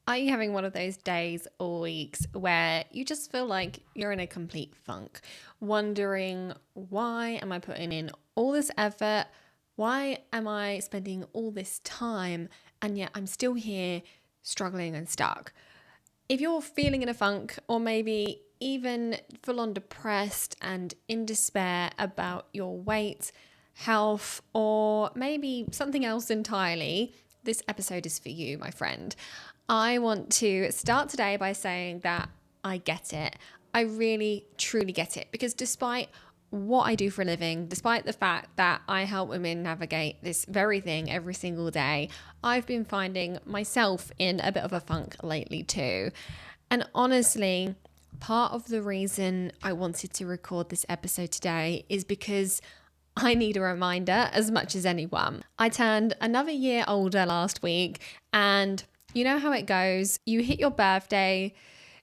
Are you having one of those days or weeks where you just feel like you're in a complete funk, wondering, why am I putting in all this effort? Why am I spending all this time and yet I'm still here struggling and stuck? If you're feeling in a funk, or maybe even full on depressed and in despair about your weight, health, or maybe something else entirely, this episode is for you, my friend. I want to start today by saying that I get it. I really, truly get it, because despite what I do for a living, despite the fact that I help women navigate this very thing every single day, I've been finding myself in a bit of a funk lately too. And honestly, part of the reason I wanted to record this episode today is because I need a reminder as much as anyone. I turned another year older last week, and you know how it goes. You hit your birthday,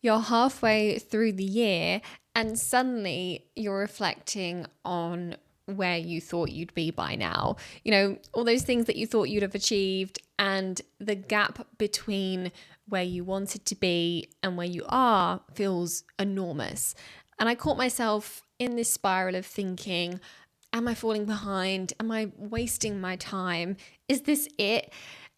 you're halfway through the year, and suddenly you're reflecting on where you thought you'd be by now. You know, all those things that you thought you'd have achieved, and the gap between where you wanted to be and where you are feels enormous. And I caught myself in this spiral of thinking, am I falling behind? Am I wasting my time? Is this it?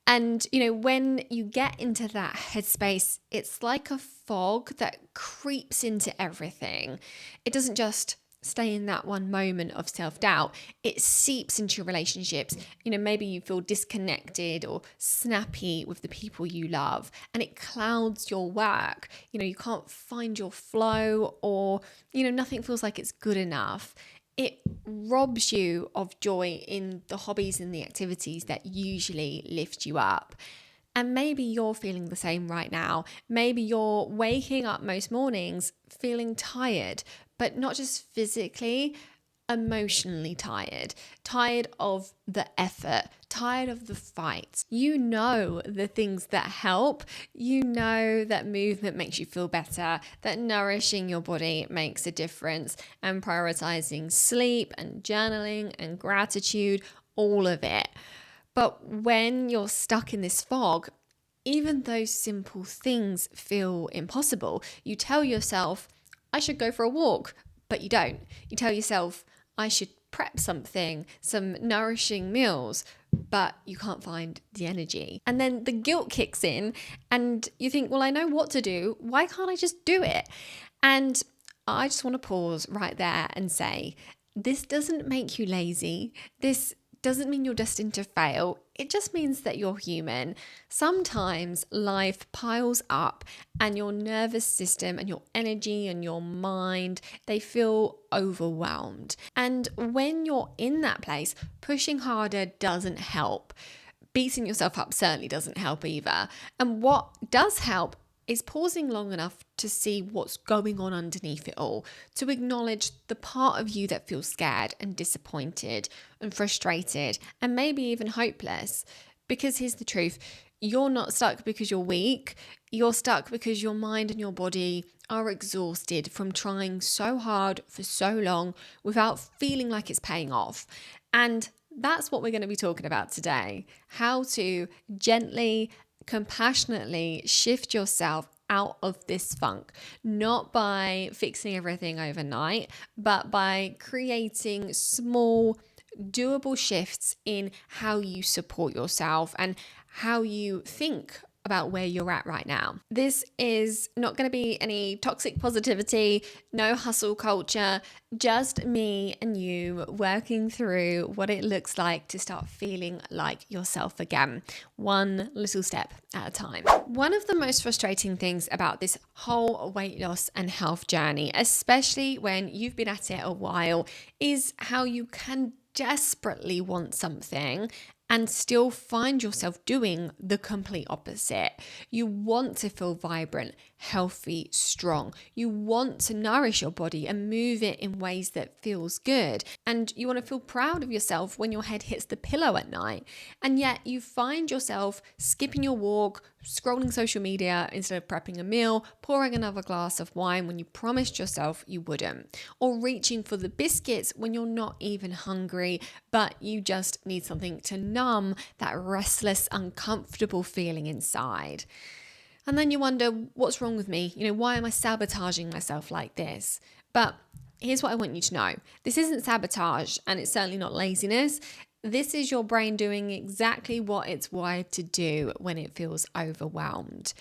And, you know, when you get into that headspace, it's like a fog that creeps into everything. It doesn't just stay in that one moment of self-doubt. It seeps into your relationships. You know, maybe you feel disconnected or snappy with the people you love, and it clouds your work. You know, you can't find your flow, or, you know, nothing feels like it's good enough. It robs you of joy in the hobbies and the activities that usually lift you up. And maybe you're feeling the same right now. Maybe you're waking up most mornings feeling tired, but not just physically, emotionally tired. Tired of the effort, tired of the fight. You know the things that help. You know that movement makes you feel better, that nourishing your body makes a difference, and prioritizing sleep and journaling and gratitude, all of it. But when you're stuck in this fog, even those simple things feel impossible. You tell yourself, I should go for a walk, but you don't. You tell yourself, I should prep something, some nourishing meals, but you can't find the energy. And then the guilt kicks in and you think, well, I know what to do. Why can't I just do it? And I just want to pause right there and say, this doesn't make you lazy. This doesn't mean you're destined to fail. It just means that you're human. Sometimes life piles up and your nervous system and your energy and your mind, they feel overwhelmed. And when you're in that place, pushing harder doesn't help. Beating yourself up certainly doesn't help either. And what does help is pausing long enough to see what's going on underneath it all, to acknowledge the part of you that feels scared and disappointed and frustrated and maybe even hopeless. Because here's the truth, you're not stuck because you're weak, you're stuck because your mind and your body are exhausted from trying so hard for so long without feeling like it's paying off. And that's what we're going to be talking about today. How to gently, compassionately shift yourself out of this funk, not by fixing everything overnight, but by creating small, doable shifts in how you support yourself and how you think about where you're at right now. This is not going to be any toxic positivity, no hustle culture, just me and you working through what it looks like to start feeling like yourself again, one little step at a time. One of the most frustrating things about this whole weight loss and health journey, especially when you've been at it a while, is how you can desperately want something and still find yourself doing the complete opposite. You want to feel vibrant, healthy, strong. You want to nourish your body and move it in ways that feels good. And you want to feel proud of yourself when your head hits the pillow at night. And yet you find yourself skipping your walk, scrolling social media instead of prepping a meal, pouring another glass of wine when you promised yourself you wouldn't, or reaching for the biscuits when you're not even hungry, but you just need something to numb that restless, uncomfortable feeling inside. And then you wonder, what's wrong with me? Why am I sabotaging myself like this? But here's what I want you to know. This isn't sabotage, and it's certainly not laziness. This is your brain doing exactly what it's wired to do when it feels overwhelmed.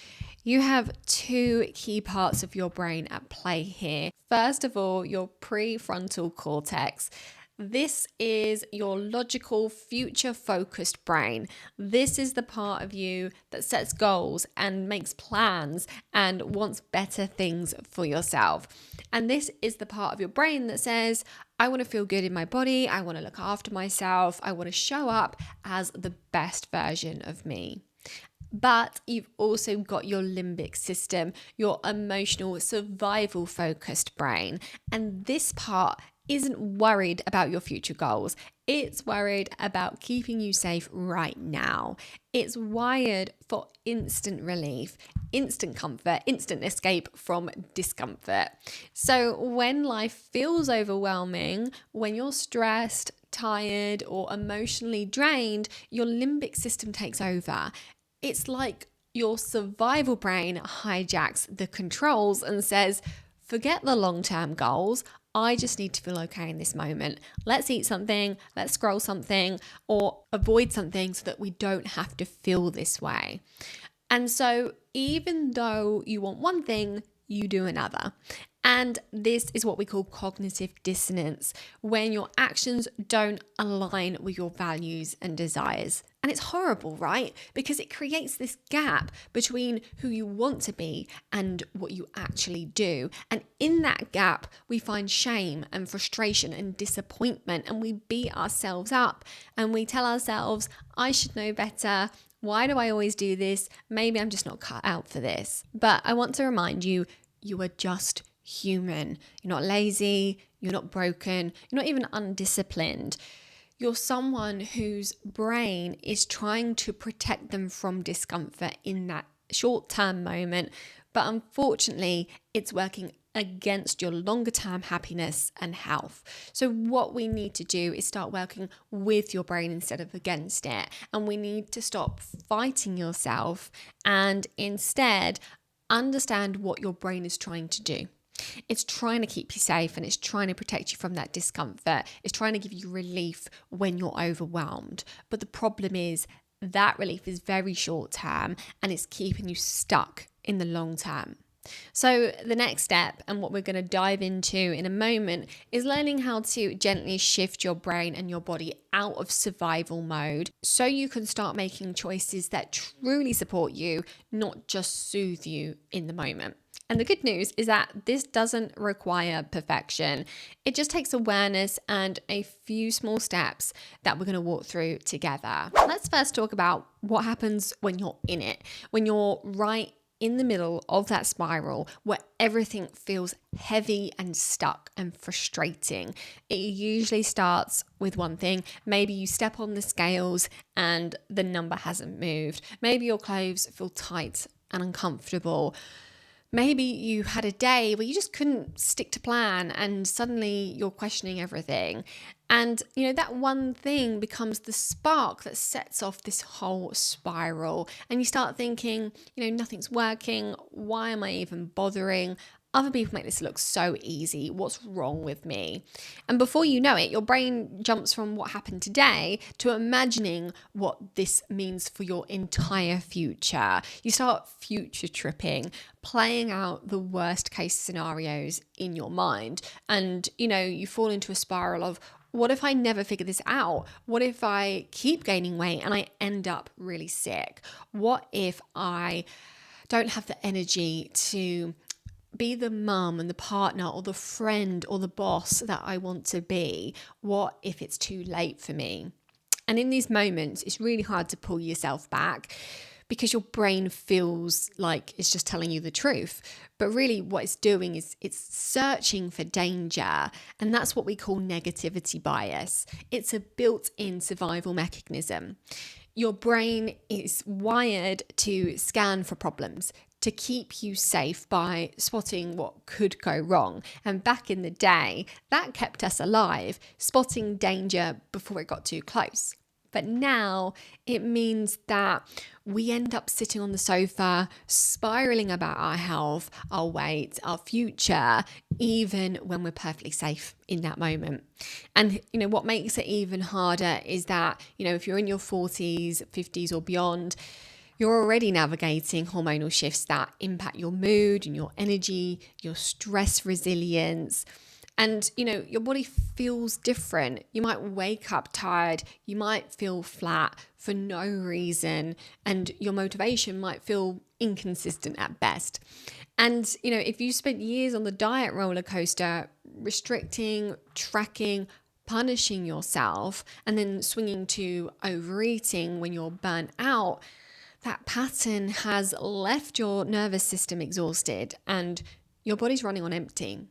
You have two key parts of your brain at play here. First of all, your prefrontal cortex. This is your logical, future-focused brain. This is the part of you that sets goals and makes plans and wants better things for yourself. And this is the part of your brain that says, I want to feel good in my body, I want to look after myself, I want to show up as the best version of me. But you've also got your limbic system, your emotional, survival focused brain. And this part isn't worried about your future goals. It's worried about keeping you safe right now. It's wired for instant relief, instant comfort, instant escape from discomfort. So when life feels overwhelming, when you're stressed, tired, or emotionally drained, your limbic system takes over. It's like your survival brain hijacks the controls and says, forget the long-term goals. I just need to feel okay in this moment. Let's eat something, let's scroll something, or avoid something so that we don't have to feel this way. And so even though you want one thing, you do another. And this is what we call cognitive dissonance, when your actions don't align with your values and desires. And it's horrible, right? Because it creates this gap between who you want to be and what you actually do. And in that gap, we find shame and frustration and disappointment, and we beat ourselves up and we tell ourselves, I should know better. Why do I always do this? Maybe I'm just not cut out for this. But I want to remind you, you are just human. You're not lazy, you're not broken, you're not even undisciplined. You're someone whose brain is trying to protect them from discomfort in that short-term moment, but unfortunately, it's working against your longer-term happiness and health. So what we need to do is start working with your brain instead of against it. And we need to stop fighting yourself and instead understand what your brain is trying to do. It's trying to keep you safe and it's trying to protect you from that discomfort. It's trying to give you relief when you're overwhelmed. But the problem is that relief is very short term and it's keeping you stuck in the long term. So the next step, and what we're going to dive into in a moment, is learning how to gently shift your brain and your body out of survival mode so you can start making choices that truly support you, not just soothe you in the moment. And the good news is that this doesn't require perfection. It just takes awareness and a few small steps that we're going to walk through together. Let's first talk about what happens when you're in it, when you're right in the middle of that spiral where everything feels heavy and stuck and frustrating. It usually starts with one thing. Maybe you step on the scales and the number hasn't moved. Maybe your clothes feel tight and uncomfortable. Maybe you had a day where you just couldn't stick to plan and suddenly you're questioning everything. And, that one thing becomes the spark that sets off this whole spiral. And you start thinking, nothing's working. Why am I even bothering? Other people make this look so easy. What's wrong with me? And before you know it, your brain jumps from what happened today to imagining what this means for your entire future. You start future tripping, playing out the worst case scenarios in your mind. And, you fall into a spiral of, what if I never figure this out? What if I keep gaining weight and I end up really sick? What if I don't have the energy to be the mum and the partner or the friend or the boss that I want to be? What if it's too late for me? And in these moments, it's really hard to pull yourself back because your brain feels like it's just telling you the truth. But really what it's doing is it's searching for danger. And that's what we call negativity bias. It's a built-in survival mechanism. Your brain is wired to scan for problems, to keep you safe by spotting what could go wrong. And back in the day, that kept us alive, spotting danger before it got too close. But now it means that we end up sitting on the sofa, spiraling about our health, our weight, our future, even when we're perfectly safe in that moment. And, what makes it even harder is that, if you're in your 40s, 50s, or beyond, you're already navigating hormonal shifts that impact your mood and your energy, your stress resilience. And, your body feels different. You might wake up tired. You might feel flat for no reason. And your motivation might feel inconsistent at best. And, if you spent years on the diet roller coaster, restricting, tracking, punishing yourself, and then swinging to overeating when you're burnt out, that pattern has left your nervous system exhausted and your body's running on empty.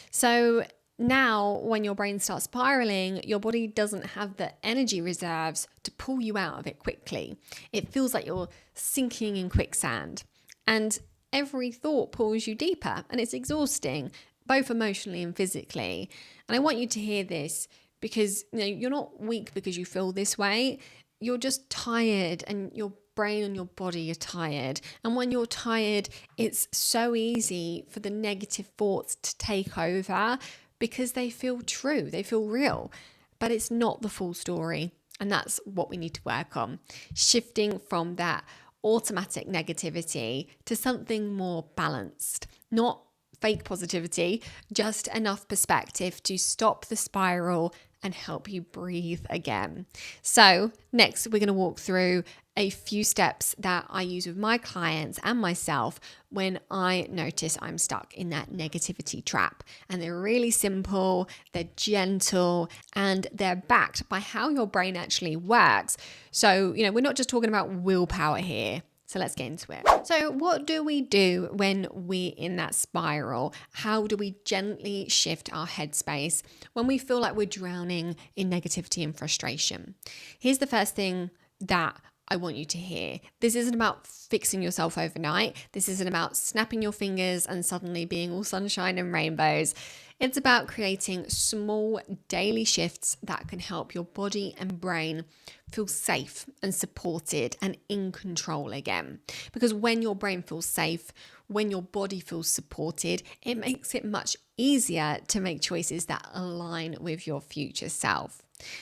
So now when your brain starts spiraling, your body doesn't have the energy reserves to pull you out of it quickly. It feels like you're sinking in quicksand. And every thought pulls you deeper, and it's exhausting, both emotionally and physically. And I want you to hear this because you're not weak because you feel this way. You're just tired, and your brain and your body are tired. And when you're tired, it's so easy for the negative thoughts to take over because they feel true, they feel real, but it's not the full story. And that's what we need to work on, shifting from that automatic negativity to something more balanced, not fake positivity, just enough perspective to stop the spiral and help you breathe again. So next, we're going to walk through a few steps that I use with my clients and myself when I notice I'm stuck in that negativity trap. And they're really simple, they're gentle, and they're backed by how your brain actually works. So, we're not just talking about willpower here. So let's get into it. So what do we do when we're in that spiral? How do we gently shift our headspace when we feel like we're drowning in negativity and frustration? Here's the first thing that I want you to hear. This isn't about fixing yourself overnight. This isn't about snapping your fingers and suddenly being all sunshine and rainbows. It's about creating small daily shifts that can help your body and brain feel safe and supported and in control again. Because when your brain feels safe, when your body feels supported, it makes it much easier to make choices that align with your future self.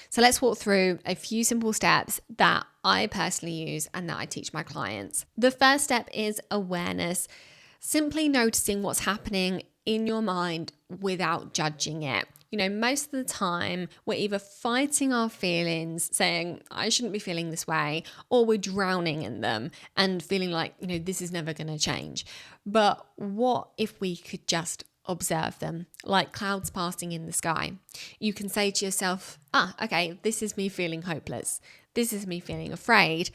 So let's walk through a few simple steps that I personally use and that I teach my clients. The first step is awareness, simply noticing what's happening in your mind without judging it. Most of the time we're either fighting our feelings, saying, I shouldn't be feeling this way, or we're drowning in them and feeling like, this is never going to change. But what if we could just observe them like clouds passing in the sky? You can say to yourself, okay, this is me feeling hopeless. This is me feeling afraid.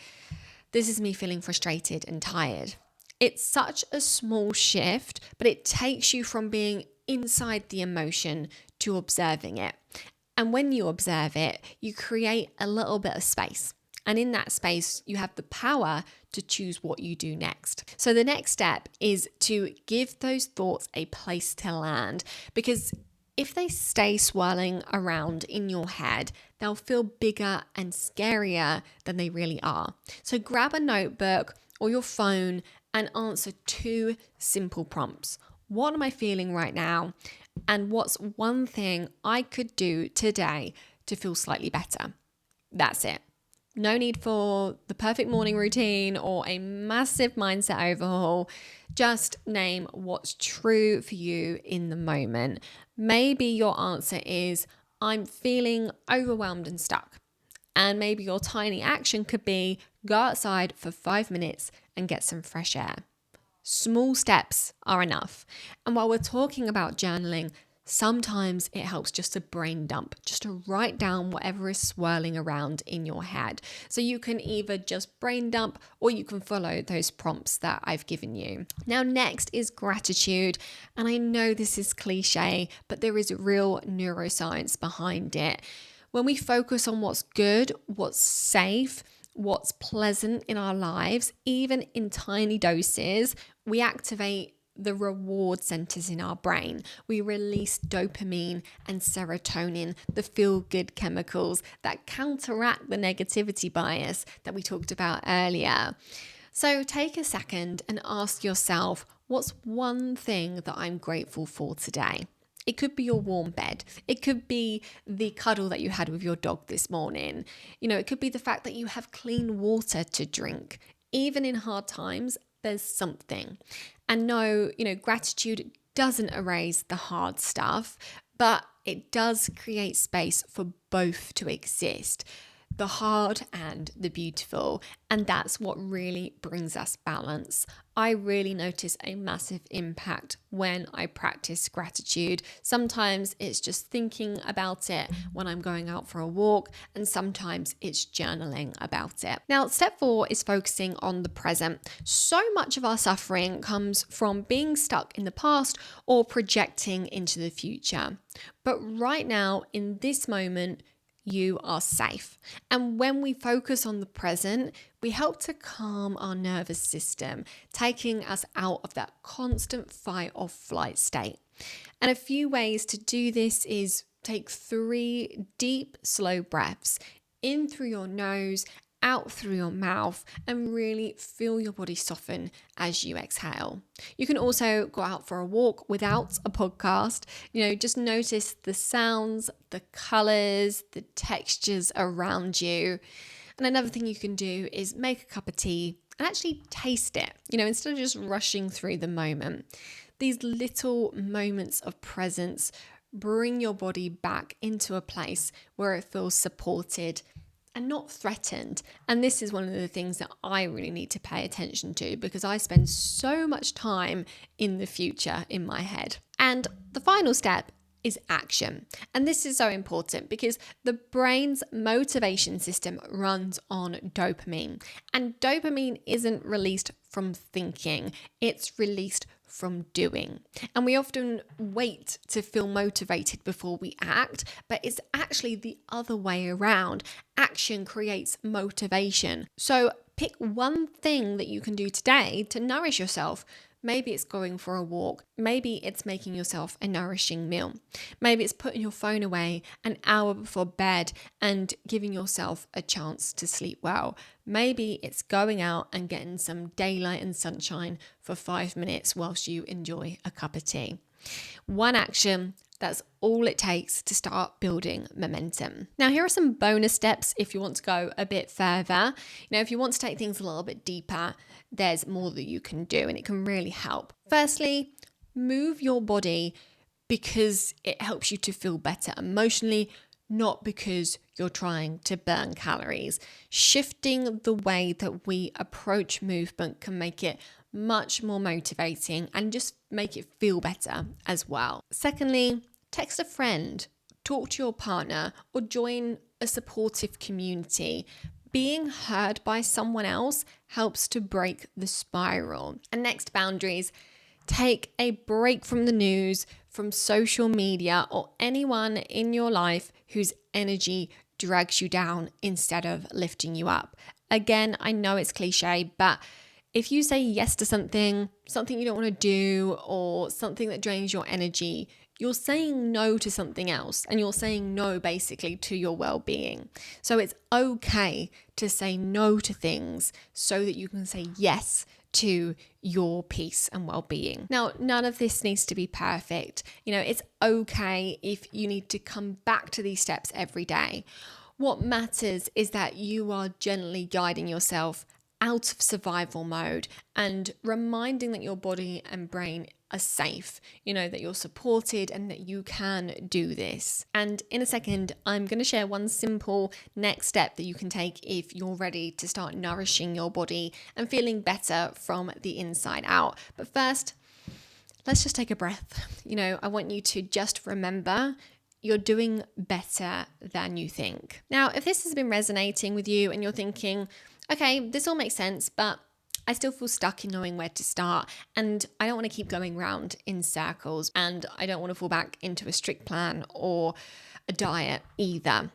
This is me feeling frustrated and tired. It's such a small shift, but it takes you from being inside the emotion to observing it. And when you observe it, you create a little bit of space. And in that space, you have the power to choose what you do next. So the next step is to give those thoughts a place to land, because if they stay swirling around in your head, they'll feel bigger and scarier than they really are. So grab a notebook or your phone and answer 2 simple prompts. What am I feeling right now? And what's one thing I could do today to feel slightly better? That's it. No need for the perfect morning routine or a massive mindset overhaul. Just name what's true for you in the moment. Maybe your answer is, I'm feeling overwhelmed and stuck. And maybe your tiny action could be, go outside for 5 minutes and get some fresh air. Small steps are enough. And while we're talking about journaling, sometimes it helps just to brain dump, just to write down whatever is swirling around in your head. So you can either just brain dump or you can follow those prompts that I've given you. Now, next is gratitude. And I know this is cliche, but there is real neuroscience behind it. When we focus on what's good, what's safe, what's pleasant in our lives, even in tiny doses, we activate the reward centers in our brain. We release dopamine and serotonin, the feel-good chemicals that counteract the negativity bias that we talked about earlier. So take a second and ask yourself, what's one thing that I'm grateful for today? It could be your warm bed. It could be the cuddle that you had with your dog this morning. It could be the fact that you have clean water to drink. Even in hard times, there's something. And no, gratitude doesn't erase the hard stuff, but it does create space for both to exist. The hard and the beautiful. And that's what really brings us balance. I really notice a massive impact when I practice gratitude. Sometimes it's just thinking about it when I'm going out for a walk, and sometimes it's journaling about it. Now, step 4 is focusing on the present. So much of our suffering comes from being stuck in the past or projecting into the future. But right now, in this moment, you are safe. And when we focus on the present, we help to calm our nervous system, taking us out of that constant fight or flight state. And a few ways to do this is take 3 deep, slow breaths in through your nose, out through your mouth, and really feel your body soften as you exhale. You can also go out for a walk without a podcast. Just notice the sounds, the colors, the textures around you. And another thing you can do is make a cup of tea and actually taste it, instead of just rushing through the moment. These little moments of presence bring your body back into a place where it feels supported and not threatened. And this is one of the things that I really need to pay attention to, because I spend so much time in the future in my head. And the final step is action. And this is so important because the brain's motivation system runs on dopamine. And dopamine isn't released from thinking, it's released from doing. And we often wait to feel motivated before we act, but it's actually the other way around. Action creates motivation. So pick one thing that you can do today to nourish yourself. Maybe it's going for a walk. Maybe it's making yourself a nourishing meal. Maybe it's putting your phone away an hour before bed and giving yourself a chance to sleep well. Maybe it's going out and getting some daylight and sunshine for 5 minutes whilst you enjoy a cup of tea. One action, that's all it takes to start building momentum. Now, here are some bonus steps if you want to go a bit further. If you want to take things a little bit deeper, there's more that you can do and it can really help. Firstly, move your body because it helps you to feel better emotionally, not because you're trying to burn calories. Shifting the way that we approach movement can make it much more motivating and just make it feel better as well. Secondly, text a friend, talk to your partner, or join a supportive community. Being heard by someone else helps to break the spiral. And next, boundaries. Take a break from the news, from social media, or anyone in your life whose energy drags you down instead of lifting you up. Again, I know it's cliche, but if you say yes to something you don't want to do, or something that drains your energy, you're saying no to something else, and you're saying no basically to your well-being. So it's okay to say no to things so that you can say yes to your peace and well-being. Now, none of this needs to be perfect. It's okay if you need to come back to these steps every day. What matters is that you are gently guiding yourself out of survival mode and reminding that your body and brain are safe, that you're supported and that you can do this. And in a second, I'm going to share one simple next step that you can take if you're ready to start nourishing your body and feeling better from the inside out. But first, let's just take a breath. I want you to just remember you're doing better than you think. Now, if this has been resonating with you and you're thinking, okay, this all makes sense, but I still feel stuck in knowing where to start, and I don't want to keep going round in circles, and I don't want to fall back into a strict plan or a diet either.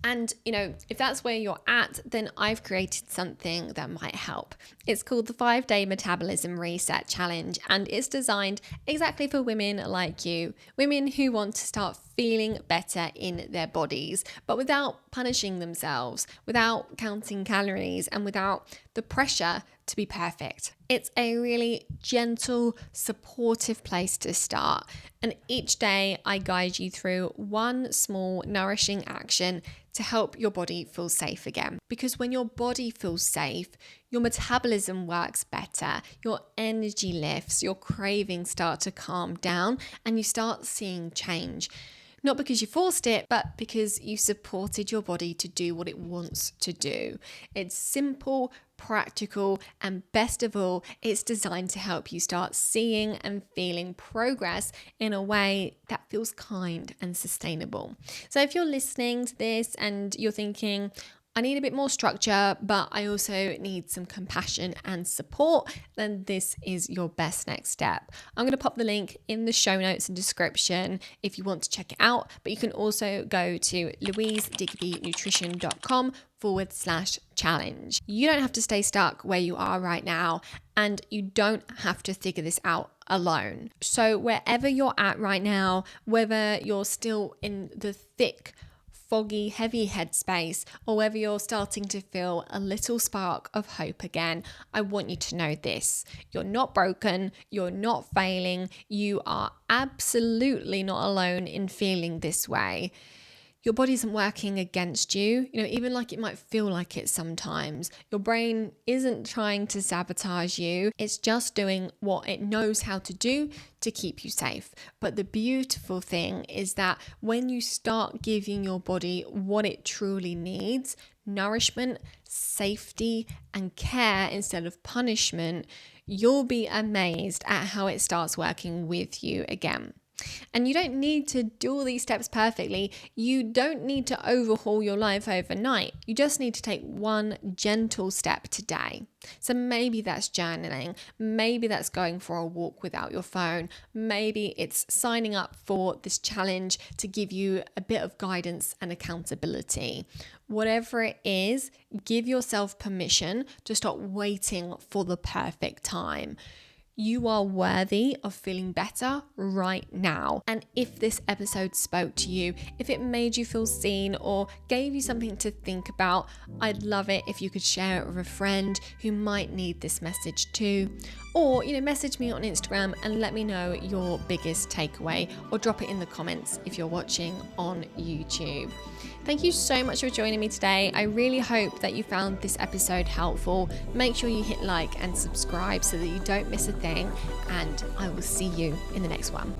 And, if that's where you're at, then I've created something that might help. It's called the 5-Day Metabolism Reset Challenge, and it's designed exactly for women like you, women who want to start feeling better in their bodies, but without punishing themselves, without counting calories, and without the pressure to be perfect. It's a really gentle, supportive place to start. And each day I guide you through one small, nourishing action to help your body feel safe again. Because when your body feels safe, your metabolism works better, your energy lifts, your cravings start to calm down, and you start seeing change. Not because you forced it, but because you supported your body to do what it wants to do. It's simple, practical, and best of all, it's designed to help you start seeing and feeling progress in a way that feels kind and sustainable. So if you're listening to this and you're thinking, I need a bit more structure, but I also need some compassion and support, then this is your best next step. I'm going to pop the link in the show notes and description if you want to check it out, but you can also go to louisedigbynutrition.com/challenge. You don't have to stay stuck where you are right now, and you don't have to figure this out alone. So wherever you're at right now, whether you're still in the thick, foggy, heavy headspace, or whether you're starting to feel a little spark of hope again, I want you to know this. You're not broken, you're not failing, you are absolutely not alone in feeling this way. Your body isn't working against you, even like it might feel like it sometimes. Your brain isn't trying to sabotage you. It's just doing what it knows how to do to keep you safe. But the beautiful thing is that when you start giving your body what it truly needs, nourishment, safety, and care instead of punishment, you'll be amazed at how it starts working with you again. And you don't need to do all these steps perfectly. You don't need to overhaul your life overnight. You just need to take one gentle step today. So maybe that's journaling. Maybe that's going for a walk without your phone. Maybe it's signing up for this challenge to give you a bit of guidance and accountability. Whatever it is, give yourself permission to stop waiting for the perfect time. You are worthy of feeling better right now. And if this episode spoke to you, if it made you feel seen or gave you something to think about, I'd love it if you could share it with a friend who might need this message too. Or, message me on Instagram and let me know your biggest takeaway, or drop it in the comments if you're watching on YouTube. Thank you so much for joining me today. I really hope that you found this episode helpful. Make sure you hit like and subscribe so that you don't miss a thing, and I will see you in the next one.